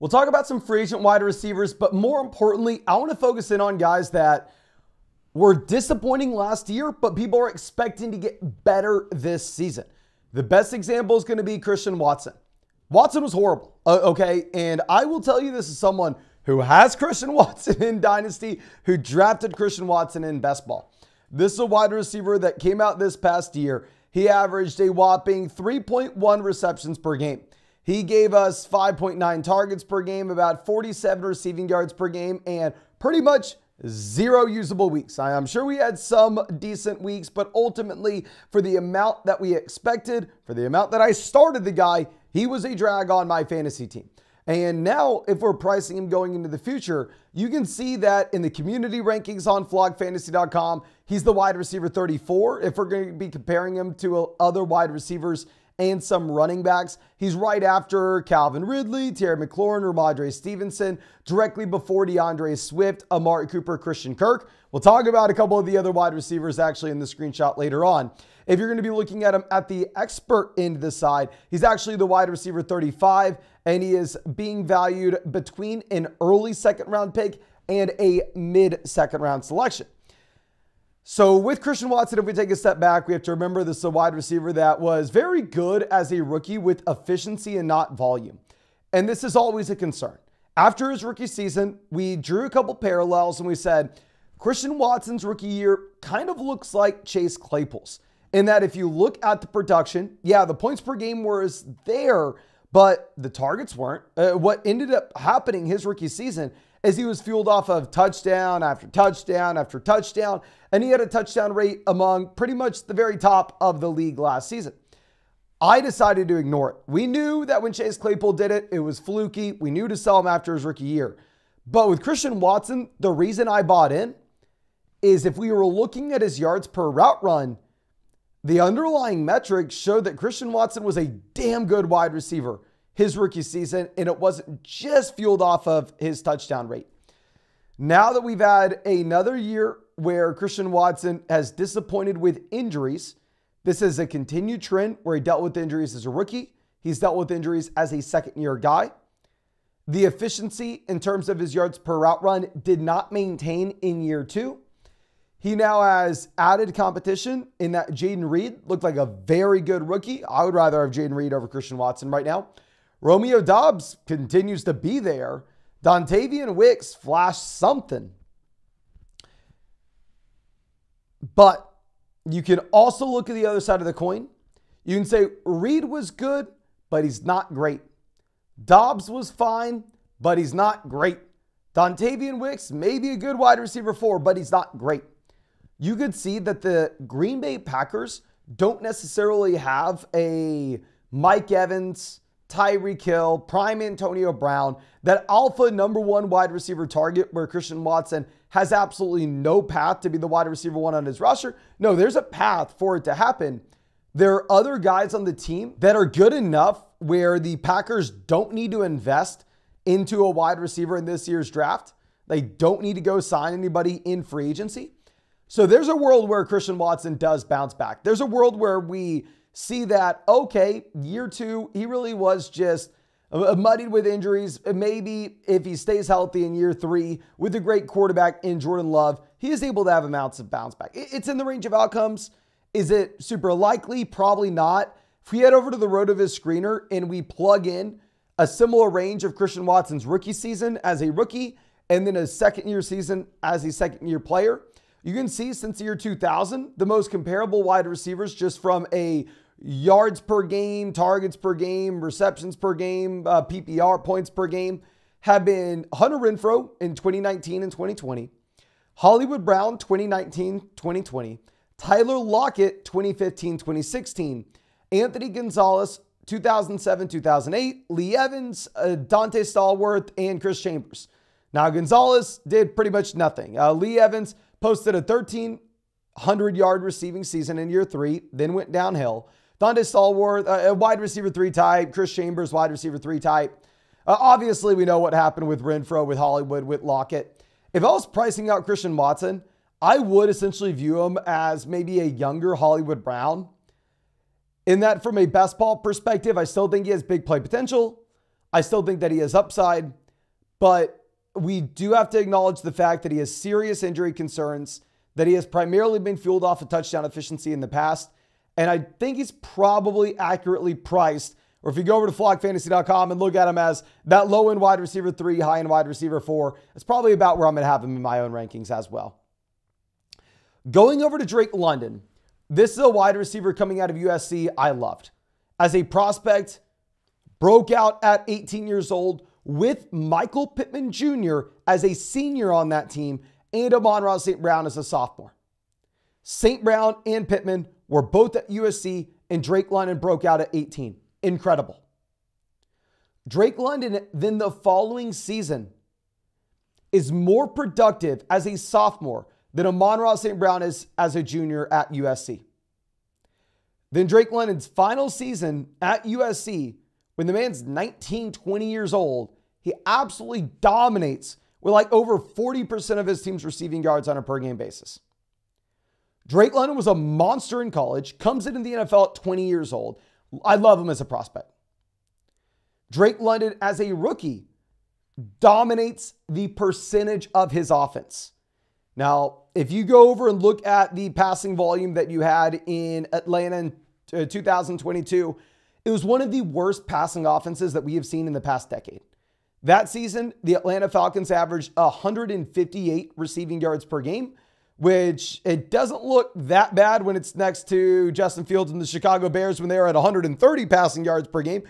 We'll talk about some free agent wide receivers, but more importantly, I want to focus in on guys that were disappointing last year, but people are expecting to get better this season. The best example is going to be Christian Watson. Watson was horrible, okay? And I will tell you, this is someone who has Christian Watson in Dynasty, who drafted Christian Watson in best ball. This is a wide receiver that came out this past year. He averaged a whopping 3.1 receptions per game. He gave us 5.9 targets per game, about 47 receiving yards per game, and pretty much 0 usable weeks. I'm sure we had some decent weeks, but ultimately, for the amount that we expected, for the amount that I started the guy, he was a drag on my fantasy team. And now, if we're pricing him going into the future, you can see that in the community rankings on flogfantasy.com, he's the wide receiver 34. If we're going to be comparing him to other wide receivers and some running backs, he's right after Calvin Ridley, Terry McLaurin, Ramondre Stevenson, directly before DeAndre Swift, Amari Cooper, Christian Kirk. We'll talk about a couple of the other wide receivers actually in the screenshot later on. If you're going to be looking at him at the expert end of the side, he's actually the wide receiver 35, and he is being valued between an early second round pick and a mid second round selection. So with Christian Watson, if we take a step back, we have to remember this is a wide receiver that was very good as a rookie with efficiency and not volume. And this is always a concern. After his rookie season, we drew a couple parallels and we said, Christian Watson's rookie year kind of looks like Chase Claypool's. In that if you look at the production, yeah, the points per game was there, but the targets weren't. What ended up happening his rookie season is he was fueled off of touchdown after touchdown after touchdown, and he had a touchdown rate among pretty much the very top of the league last season. I decided to ignore it. We knew that when Chase Claypool did it, it was fluky. We knew to sell him after his rookie year. But with Christian Watson, the reason I bought in is if we were looking at his yards per route run, the underlying metrics showed that Christian Watson was a damn good wide receiver his rookie season, and it wasn't just fueled off of his touchdown rate. Now that we've had another year where Christian Watson has disappointed with injuries, this is a continued trend where he dealt with injuries as a rookie. He's dealt with injuries as a second-year guy. The efficiency in terms of his yards per route run did not maintain in year 2. He now has added competition in that Jaden Reed looked like a very good rookie. I would rather have Jaden Reed over Christian Watson right now. Romeo Doubs continues to be there. Dontavian Wicks flashed something. But you can also look at the other side of the coin. You can say Reed was good, but he's not great. Doubs was fine, but he's not great. Dontavian Wicks may be a good wide receiver 4, but he's not great. You could see that the Green Bay Packers don't necessarily have a Mike Evans, Tyreek Hill, prime Antonio Brown, that alpha number 1 wide receiver target where Christian Watson has absolutely no path to be the wide receiver 1 on his roster. No, there's a path for it to happen. There are other guys on the team that are good enough where the Packers don't need to invest into a wide receiver in this year's draft. They don't need to go sign anybody in free agency. So there's a world where Christian Watson does bounce back. There's a world where we see that, okay, year 2, he really was just muddied with injuries. Maybe if he stays healthy in year 3 with a great quarterback in Jordan Love, he is able to have amounts of bounce back. It's in the range of outcomes. Is it super likely? Probably not. If we head over to the RotoViz screener and we plug in a similar range of Christian Watson's rookie season as a rookie and then a second-year season as a second-year player, you can see since the year 2000, the most comparable wide receivers just from a yards per game, targets per game, receptions per game, PPR points per game have been Hunter Renfrow in 2019 and 2020, Hollywood Brown 2019-2020, Tyler Lockett 2015-2016, Anthony Gonzalez 2007-2008, Lee Evans, Dante Stallworth, and Chris Chambers. Now Gonzalez did pretty much nothing. Lee Evans posted a 1,300-yard receiving season in year 3, then went downhill. Dante Stallworth, a wide receiver 3 type. Chris Chambers, wide receiver 3 type. Obviously, we know what happened with Renfrow, with Hollywood, with Lockett. If I was pricing out Christian Watson, I would essentially view him as maybe a younger Hollywood Brown. In that, from a best ball perspective, I still think he has big play potential. I still think that he has upside, but we do have to acknowledge the fact that he has serious injury concerns, that he has primarily been fueled off of touchdown efficiency in the past. And I think he's probably accurately priced. Or if you go over to flockfantasy.com and look at him as that low-end wide receiver 3, high-end wide receiver 4, it's probably about where I'm going to have him in my own rankings as well. Going over to Drake London, this is a wide receiver coming out of USC I loved. As a prospect, broke out at 18 years old with Michael Pittman Jr. as a senior on that team and Amon-Ra St. Brown as a sophomore. St. Brown and Pittman were both at USC, and Drake London broke out at 18. Incredible. Drake London, then the following season, is more productive as a sophomore than Amon-Ra St. Brown is as a junior at USC. Then Drake London's final season at USC, when the man's 19, 20 years old, he absolutely dominates with like over 40% of his team's receiving yards on a per game basis. Drake London was a monster in college, comes into the NFL at 20 years old. I love him as a prospect. Drake London, as a rookie, dominates the percentage of his offense. Now, if you go over and look at the passing volume that you had in Atlanta in 2022, it was one of the worst passing offenses that we have seen in the past decade. That season, the Atlanta Falcons averaged 158 receiving yards per game, which it doesn't look that bad when it's next to Justin Fields and the Chicago Bears when they were at 130 passing yards per game.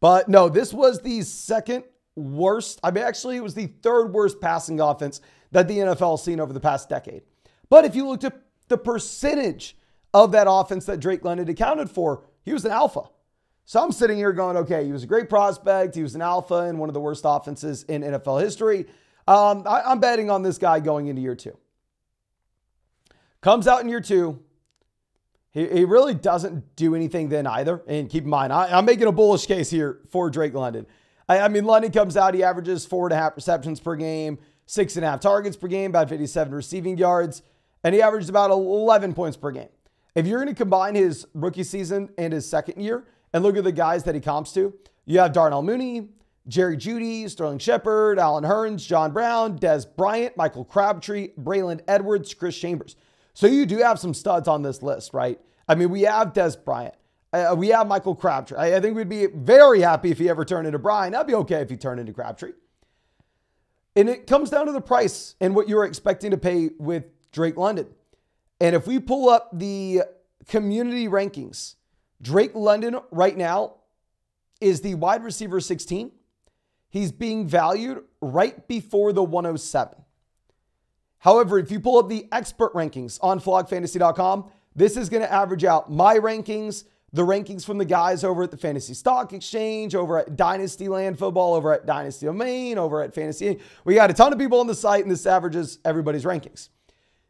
But no, this was the second worst. I mean, actually, it was the third worst passing offense that the NFL has seen over the past decade. But if you looked at the percentage of that offense that Drake London accounted for, he was an alpha. So I'm sitting here going, okay, he was a great prospect. He was an alpha in one of the worst offenses in NFL history. I'm betting on this guy going into year 2. Comes out in year 2. He really doesn't do anything then either. And keep in mind, I'm making a bullish case here for Drake London. I mean, London comes out, he averages 4.5 receptions per game, 6.5 targets per game, about 57 receiving yards, and he averages about 11 points per game. If you're going to combine his rookie season and his second year and look at the guys that he comps to, you have Darnell Mooney, Jerry Jeudy, Sterling Shepard, Alan Hearns, John Brown, Des Bryant, Michael Crabtree, Braylon Edwards, Chris Chambers. So you do have some studs on this list, right? I mean, we have Des Bryant. We have Michael Crabtree. I think we'd be very happy if he ever turned into Bryant. I'd be okay if he turned into Crabtree. And it comes down to the price and what you're expecting to pay with Drake London. And if we pull up the community rankings, Drake London right now is the wide receiver 16. He's being valued right before the 107. However, if you pull up the expert rankings on flockfantasy.com, this is going to average out my rankings, the rankings from the guys over at the Fantasy Stock Exchange, over at Dynasty Land Football, over at Dynasty Domain, over at Fantasy. We got a ton of people on the site, and this averages everybody's rankings.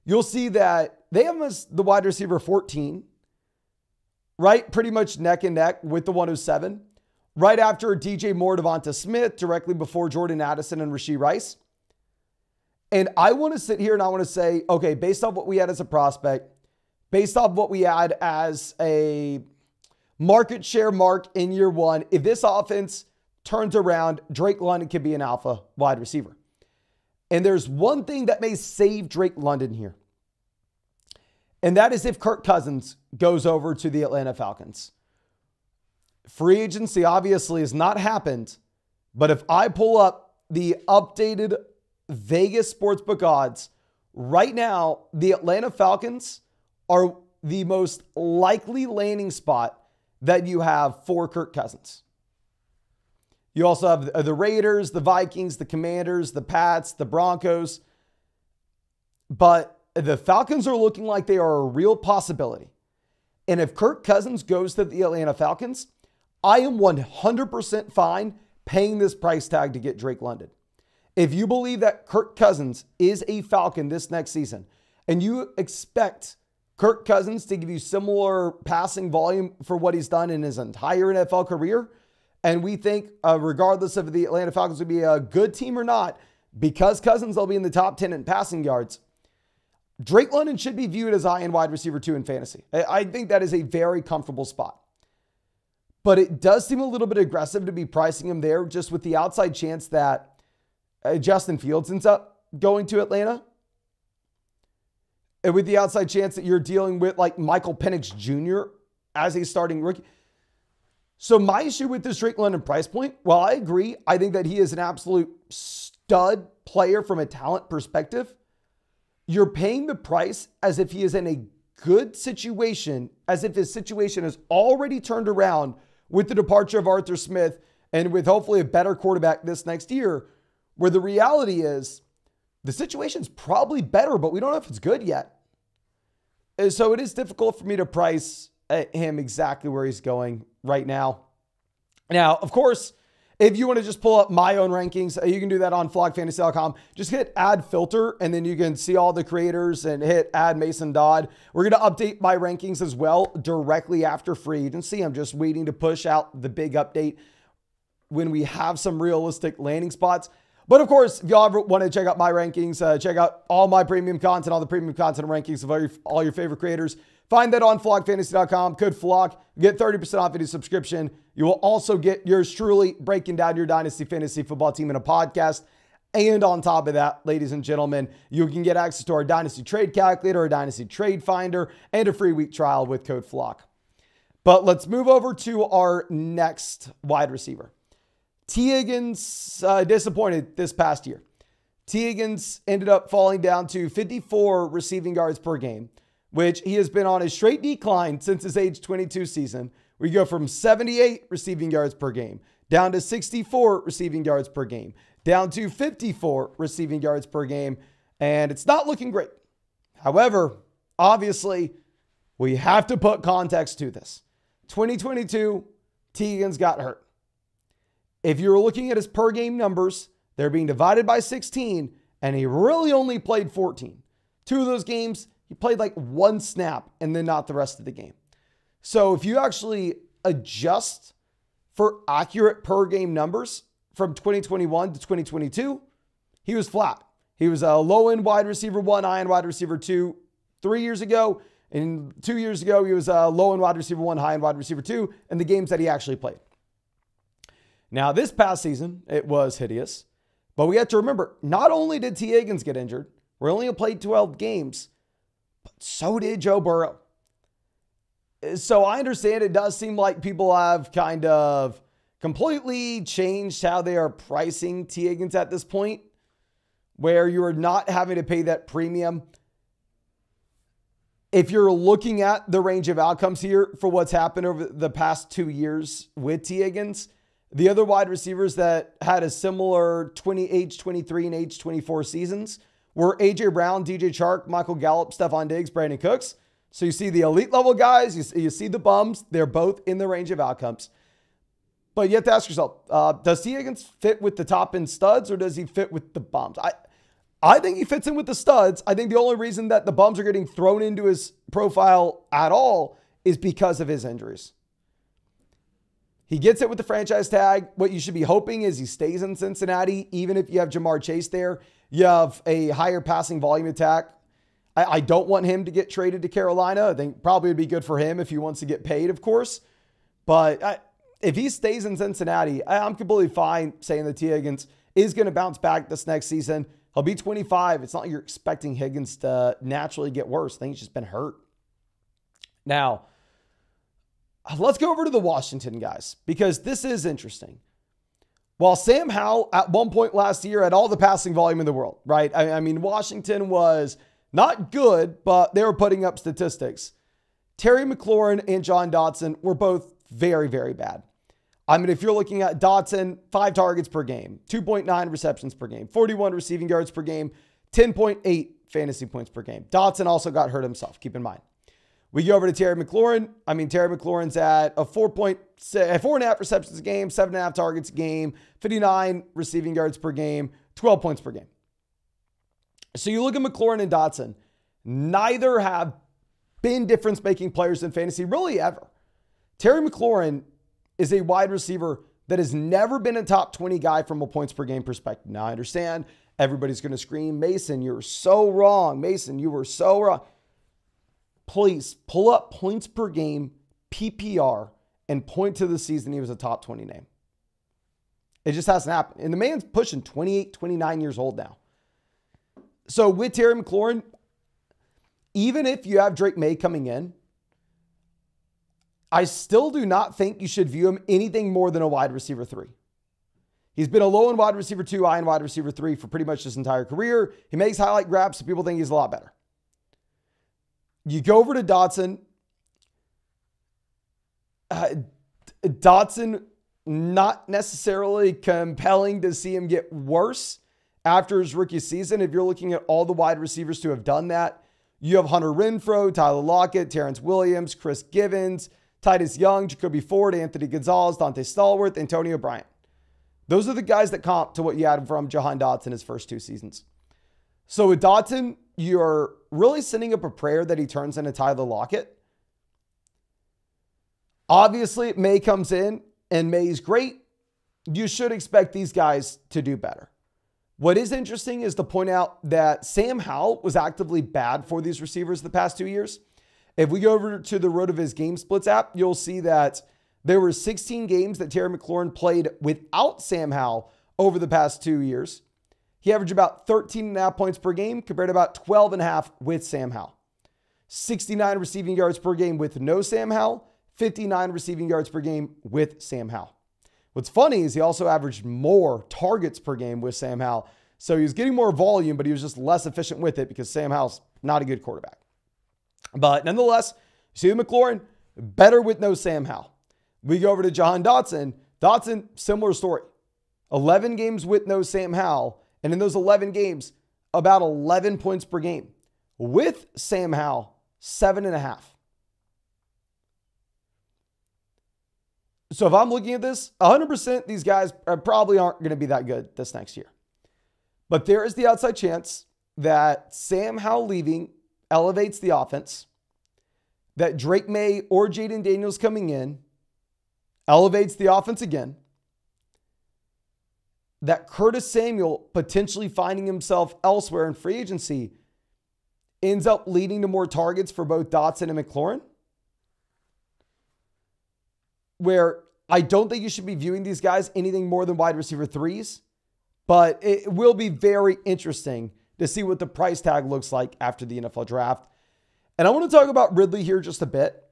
You'll see that they have the wide receiver 14, right? Pretty much neck and neck with the 107. Right after DJ Moore, Devonta Smith, directly before Jordan Addison and Rashee Rice. And I want to sit here and I want to say, okay, based off what we had as a prospect, based off what we had as a market share mark in year 1, if this offense turns around, Drake London could be an alpha wide receiver. And there's one thing that may save Drake London here. And that is if Kirk Cousins goes over to the Atlanta Falcons. Free agency obviously has not happened, but if I pull up the updated Vegas sportsbook odds, right now, the Atlanta Falcons are the most likely landing spot that you have for Kirk Cousins. You also have the Raiders, the Vikings, the Commanders, the Pats, the Broncos. But the Falcons are looking like they are a real possibility. And if Kirk Cousins goes to the Atlanta Falcons, I am 100% fine paying this price tag to get Drake London. If you believe that Kirk Cousins is a Falcon this next season, and you expect Kirk Cousins to give you similar passing volume for what he's done in his entire NFL career, and we think regardless of the Atlanta Falcons would be a good team or not, because Cousins will be in the top 10 in passing yards, Drake London should be viewed as high-end wide receiver 2 in fantasy. I think that is a very comfortable spot. but it does seem a little bit aggressive to be pricing him there, just with the outside chance that Justin Fields ends up going to Atlanta. And with the outside chance that you're dealing with like Michael Penix Jr. as a starting rookie. So my issue with this Drake London price point, well, I agree. I think that he is an absolute stud player from a talent perspective. You're paying the price as if he is in a good situation, as if his situation is already turned around with the departure of Arthur Smith and with hopefully a better quarterback this next year, where the reality is the situation's probably better, but we don't know if it's good yet. And so it is difficult for me to price him exactly where he's going right now. Now, of course, if you want to just pull up my own rankings, you can do that on flogfantasy.com. Just hit add filter, and then you can see all the creators and hit add Mason Dodd. We're going to update my rankings as well directly after free agency. I'm just waiting to push out the big update when we have some realistic landing spots. But of course, if y'all ever want to check out my rankings, check out all my premium content, all the premium content and rankings of all your favorite creators. Find that on flogfantasy.com. Code FLOG. Get 30% off any subscription. You will also get yours truly breaking down your Dynasty Fantasy Football team in a podcast. And on top of that, ladies and gentlemen, you can get access to our Dynasty Trade Calculator, our Dynasty Trade Finder, and a free week trial with code FLOG. But let's move over to our next wide receiver. T. Higgins disappointed this past year. T. Higgins ended up falling down to 54 receiving yards per game, which he has been on a straight decline since his age 22 season. We go from 78 receiving yards per game down to 64 receiving yards per game, down to 54 receiving yards per game, and it's not looking great. However, obviously, we have to put context to this. 2022, T. Higgins got hurt. If you're looking at his per game numbers, they're being divided by 16, and he really only played 14. 2 of those games, he played like 1 snap and then not the rest of the game. So if you actually adjust for accurate per game numbers from 2021 to 2022, he was flat. He was a low end wide receiver 1, high end wide receiver 2 3 years ago. And 2 years ago, he was a low end wide receiver 1, high end wide receiver 2 in the games that he actually played. Now, this past season, it was hideous. But we have to remember, not only did T. Higgins get injured, we only played 12 games, but so did Joe Burrow. So I understand it does seem like people have kind of completely changed how they are pricing T. Higgins at this point, where you are not having to pay that premium. If you're looking at the range of outcomes here for what's happened over the past 2 years with T. Higgins, the other wide receivers that had a similar age 23 and age 24 seasons were A.J. Brown, DJ Chark, Michael Gallup, Stephon Diggs, Brandon Cooks. So you see the elite level guys, you see the bums. They're both in the range of outcomes. But you have to ask yourself, does T. Higgins fit with the top end studs or does he fit with the bums? I think he fits in with the studs. I think the only reason that the bums are getting thrown into his profile at all is because of his injuries. He gets it with the franchise tag. What you should be hoping is he stays in Cincinnati. Even if you have Jamar Chase there, you have a higher passing volume attack. I don't want him to get traded to Carolina. I think probably would be good for him if he wants to get paid, of course. But if he stays in Cincinnati, I'm completely fine saying that T. Higgins is going to bounce back this next season. He'll be 25. It's not like you're expecting Higgins to naturally get worse. I think he's just been hurt. Now, let's go over to the Washington guys, because this is interesting. While Sam Howell at one point last year had all the passing volume in the world, right? I mean, Washington was not good, but they were putting up statistics. Terry McLaurin and John Dotson were both very, very bad. I mean, if you're looking at Dotson, 5 targets per game, 2.9 receptions per game, 41 receiving yards per game, 10.8 fantasy points per game. Dotson also got hurt himself, keep in mind. We go over to Terry McLaurin. I mean, Terry McLaurin's at a 4.5 receptions a game, 7.5 targets a game, 59 receiving yards per game, 12 points per game. So you look at McLaurin and Dotson, neither have been difference-making players in fantasy really ever. Terry McLaurin is a wide receiver that has never been a top 20 guy from a points per game perspective. Now, I understand everybody's going to scream, Mason, you're so wrong. Mason, you were so wrong. Please pull up points per game PPR and point to the season he was a top 20 name. It just hasn't happened. And the man's pushing 28, 29 years old now. So with Terry McLaurin, even if you have Drake May coming in, I still do not think you should view him anything more than a wide receiver 3. He's been a low end wide receiver 2, high end wide receiver 3 for pretty much his entire career. He makes highlight grabs, so people think he's a lot better. You go over to Dotson. Dotson, not necessarily compelling to see him get worse after his rookie season. If you're looking at all the wide receivers to have done that, you have Hunter Renfrow, Tyler Lockett, Terrence Williams, Chris Givens, Titus Young, Jacoby Ford, Anthony Gonzalez, Dante Stallworth, Antonio Bryant. Those are the guys that comp to what you had from Jahan Dotson his first 2 seasons. So with Dotson, you're really sending up a prayer that he turns into Tyler Lockett. Obviously, May comes in, and May's great. You should expect these guys to do better. What is interesting is to point out that Sam Howell was actively bad for these receivers the past 2 years. If we go over to the Road of His Game Splits app, you'll see that there were 16 games that Terry McLaurin played without Sam Howell over the past 2 years. He averaged about 13.5 points per game compared to about 12.5 with Sam Howell. 69 receiving yards per game with no Sam Howell, 59 receiving yards per game with Sam Howell. What's funny is he also averaged more targets per game with Sam Howell. So he was getting more volume, but he was just less efficient with it because Sam Howell's not a good quarterback. But nonetheless, you see McLaurin, better with no Sam Howell. We go over to Jahan Dotson. Dotson, similar story. 11 games with no Sam Howell. And in those 11 games, about 11 points per game. With Sam Howell, 7.5. So if I'm looking at this, 100% these guys probably aren't going to be that good this next year. But there is the outside chance that Sam Howell leaving elevates the offense, that Drake May or Jaden Daniels coming in elevates the offense again, that Curtis Samuel potentially finding himself elsewhere in free agency ends up leading to more targets for both Dotson and McLaurin, where I don't think you should be viewing these guys anything more than wide receiver 3s, but it will be very interesting to see what the price tag looks like after the NFL draft. And I want to talk about Ridley here just a bit.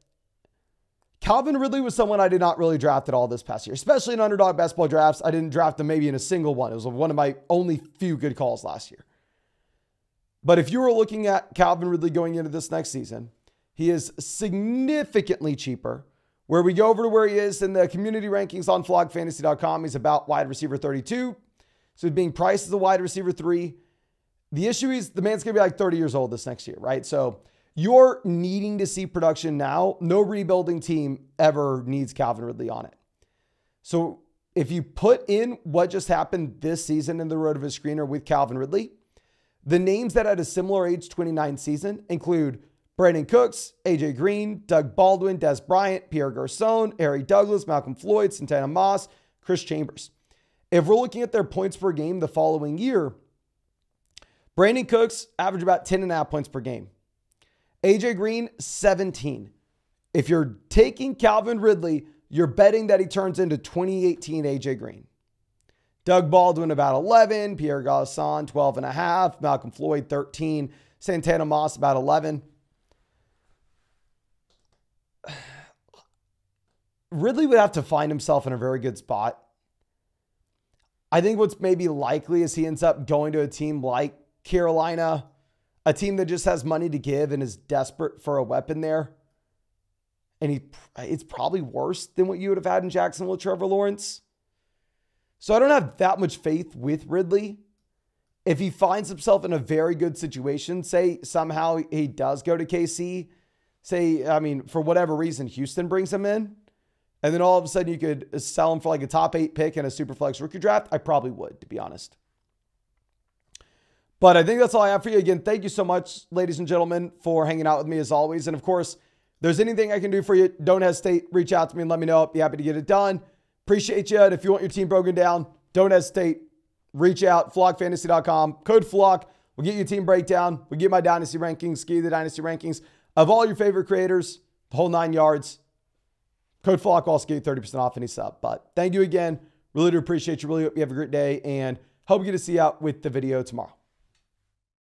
Calvin Ridley was someone I did not really draft at all this past year, especially in underdog basketball drafts. I didn't draft him maybe in a single one. It was one of my only few good calls last year. But if you were looking at Calvin Ridley going into this next season, he is significantly cheaper. Where we go over to where he is in the community rankings on flogfantasy.com, he's about wide receiver 32. So he's being priced as a wide receiver 3. The issue is the man's going to be like 30 years old this next year, right? So you're needing to see production now. No rebuilding team ever needs Calvin Ridley on it. So if you put in what just happened this season in the Road of His Screener with Calvin Ridley, the names that had a similar age 29 season include Brandon Cooks, AJ Green, Doug Baldwin, Des Bryant, Pierre Garcon, Eric Douglas, Malcolm Floyd, Santana Moss, Chris Chambers. If we're looking at their points per game the following year, Brandon Cooks averaged about 10.5 points per game. AJ Green, 17. If you're taking Calvin Ridley, you're betting that he turns into 2018 AJ Green. Doug Baldwin, about 11. Pierre Garcon, 12.5. Malcolm Floyd, 13. Santana Moss, about 11. Ridley would have to find himself in a very good spot. I think what's maybe likely is he ends up going to a team like Carolina, a team that just has money to give and is desperate for a weapon there. And it's probably worse than what you would have had in Jacksonville with Trevor Lawrence. So I don't have that much faith with Ridley. If he finds himself in a very good situation, say somehow he does go to KC, for whatever reason, Houston brings him in, and then all of a sudden you could sell him for like a top 8 pick in a Superflex rookie draft, I probably would, to be honest. But I think that's all I have for you. Again, thank you so much, ladies and gentlemen, for hanging out with me as always. And of course, if there's anything I can do for you, don't hesitate. Reach out to me and let me know. I'll be happy to get it done. Appreciate you. And if you want your team broken down, don't hesitate. Reach out, flogfantasy.com. Code FLOG. We'll get you a team breakdown. We'll get my Dynasty rankings, give you the Dynasty rankings of all your favorite creators, the whole 9 yards. Code FLOCK will also get you 30% off any sub. But thank you again. Really do appreciate you. Really hope you have a great day, and hope we get to see you out with the video tomorrow.